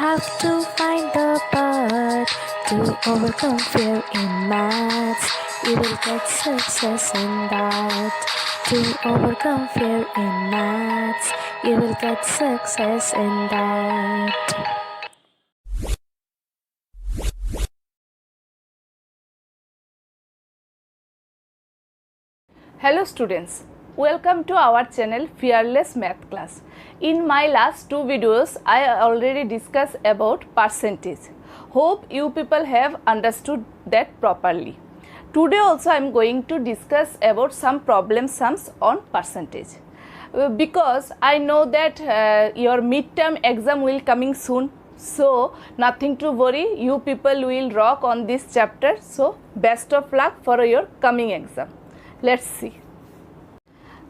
have to find the path to overcome fear in maths. You will get success in that. To overcome fear in maths, you will get success in that. Hello students, welcome to our channel Fearless Math Class. In my last two videos, I already discussed about percentage. Hope you people have understood that properly. Today also I am going to discuss about some problem sums on percentage. Because I know that your midterm exam will coming soon. So nothing to worry, you people will rock on this chapter. So best of luck for your coming exam. Let's see.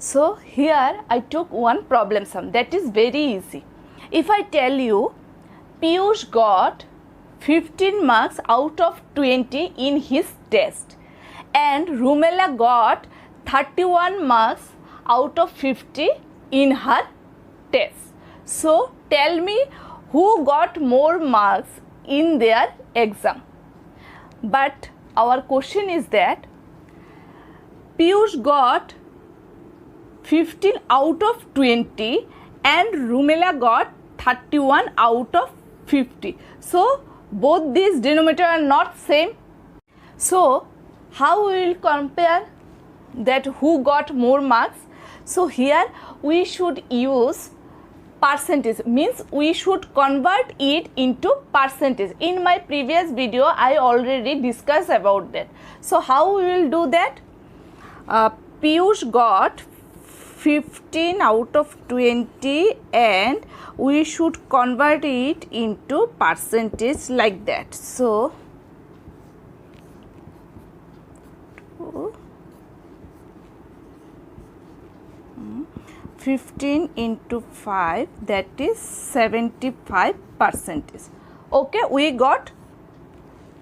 So here I took one problem sum that is very easy. If I tell you Piyush got 15 marks out of 20 in his test and Rumela got 31 marks out of 50 in her test. So tell me who got more marks in their exam. But our question is that Piyush got 15 out of 20 and Rumela got 31 out of 50. So both these denominator are not same. So how we will compare that who got more marks? So here we should use percentage, means we should convert it into percentage. In my previous video I already discussed about that. So how we will do that? Piyush got 15 out of 20 and we should convert it into percentage like that. So 15 into 5, that is 75 percentage. Okay, we got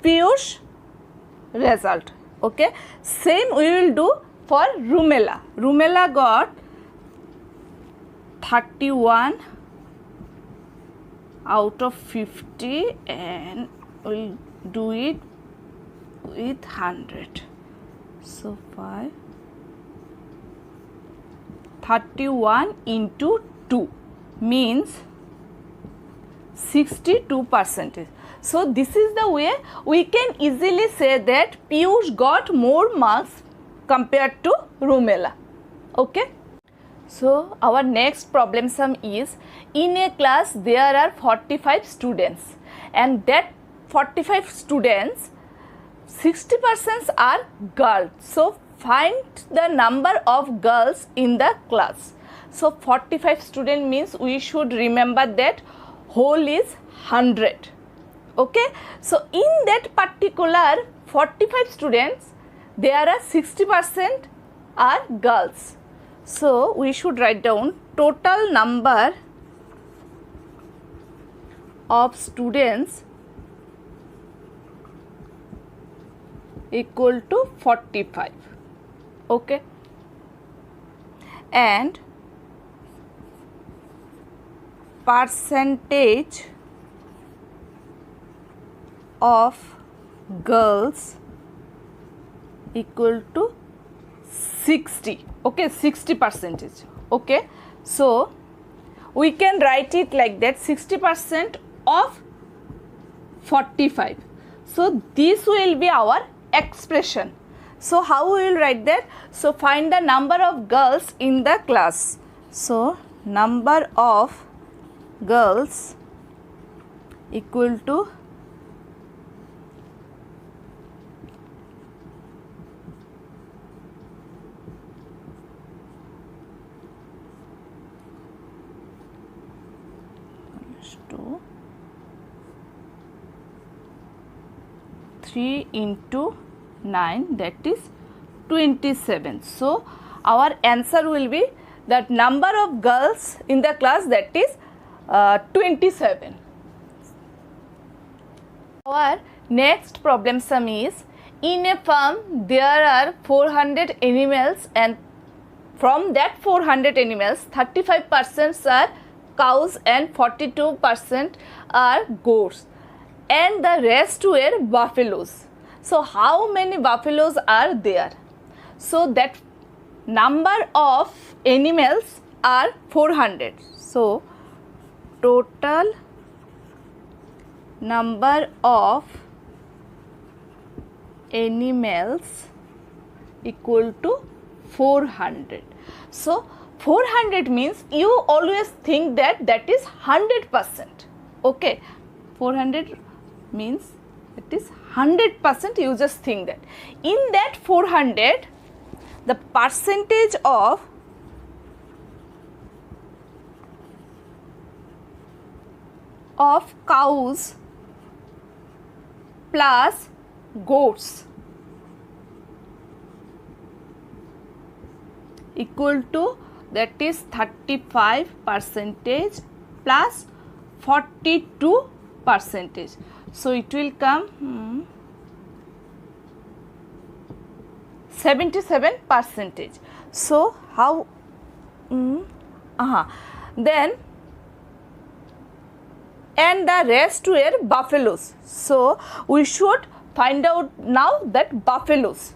Piyush result. Okay, same we will do for Rumela. Rumela got 31 out of 50 and we'll do it with 100. So 5, 31 into 2 means 62 percentage. So this is the way we can easily say that Piyush got more marks compared to Rumela. Okay. So our next problem sum is, in a class there are 45 students and that 45 students 60% are girls. So find the number of girls in the class. So 45 student means we should remember that whole is 100. Okay. So in that particular 45 students there are 60% are girls. So we should write down total number of students equal to 45. Okay, and percentage of girls equal to 60. Okay, 60 percentage. Okay, so we can write it like that, 60% of 45. So this will be our expression. So how we will write that? So find the number of girls in the class. So number of girls equal to to 3 into 9, that is 27. So our answer will be that number of girls in the class, that is 27. Our next problem sum is, in a farm there are 400 animals and from that 400 animals 35% are cows and 42% are goats, and the rest were buffaloes. So how many buffaloes are there? So that number of animals are 400. So total number of animals equal to 400. So 400 means you always think that is 100%. Okay, 400 means it is 100%. You just think that in that 400 the percentage of cows plus goats equal to, that is 35% plus 42%. So it will come 77%. So how then, and the rest were buffaloes. So we should find out now that buffaloes.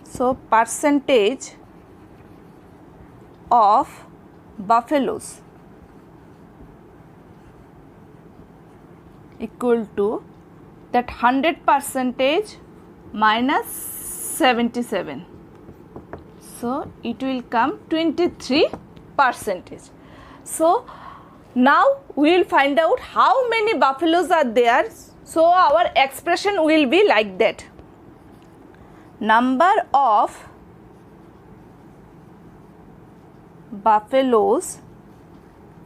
So percentage of buffaloes equal to that 100% minus 77. So it will come 23%. So now we will find out how many buffaloes are there. So our expression will be like that: number of buffaloes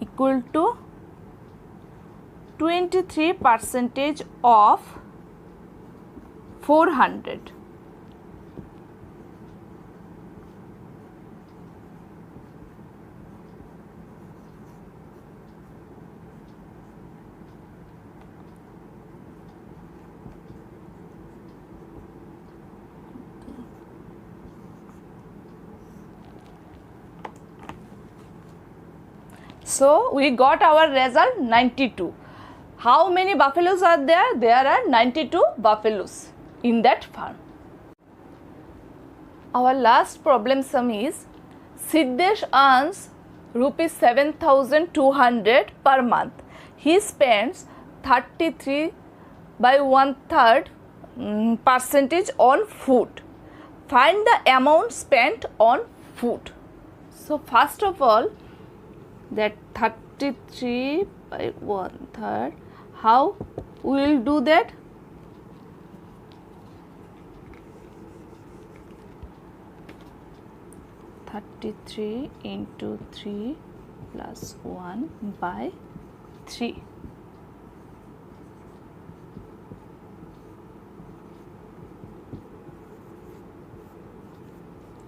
equal to 23% of 400. So we got our result 92. How many buffaloes are there? There are 92 buffaloes in that farm. Our last problem sum is Siddesh earns rupees 7,200 per month. He spends 33 by 1/3 percentage on food. Find the amount spent on food. So first of all, that 33 by 1/3, how we will do that? (33 into 3 plus 1 by 3).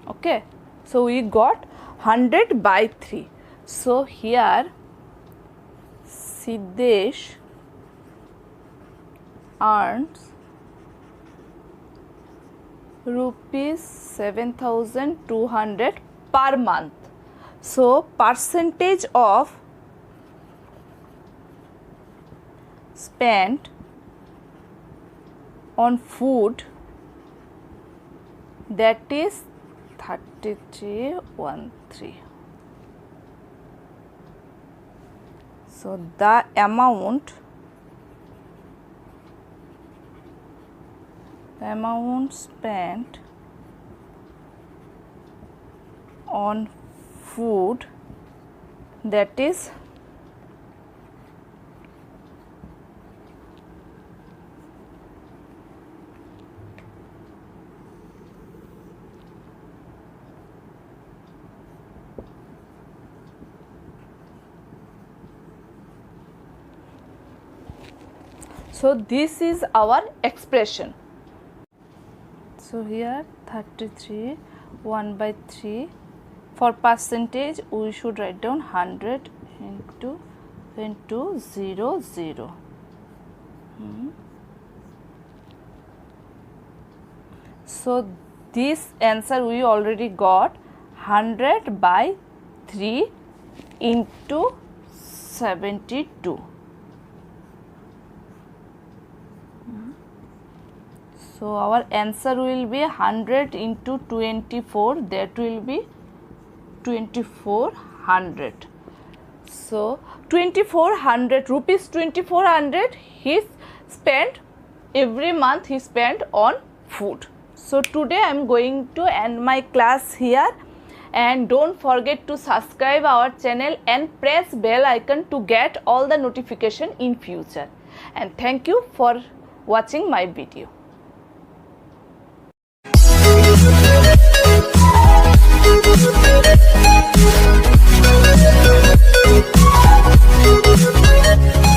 Okay, so we got 100 by 3. So here Siddesh earns rupees 7,200 per month. So percentage of spent on food, that is 3313. So the amount spent on food, that is so this is our expression. So here 33 1 by 3. For percentage we should write down 100 into 0 0. So this answer we already got 100 by 3 into 72. So our answer will be 100 into 24, that will be 2400. So 2400 rupees, 2400 he spent every month, he spent on food. So today I am going to end my class here, and don't forget to subscribe our channel and press bell icon to get all the notification in future. And thank you for watching my video. Thank you.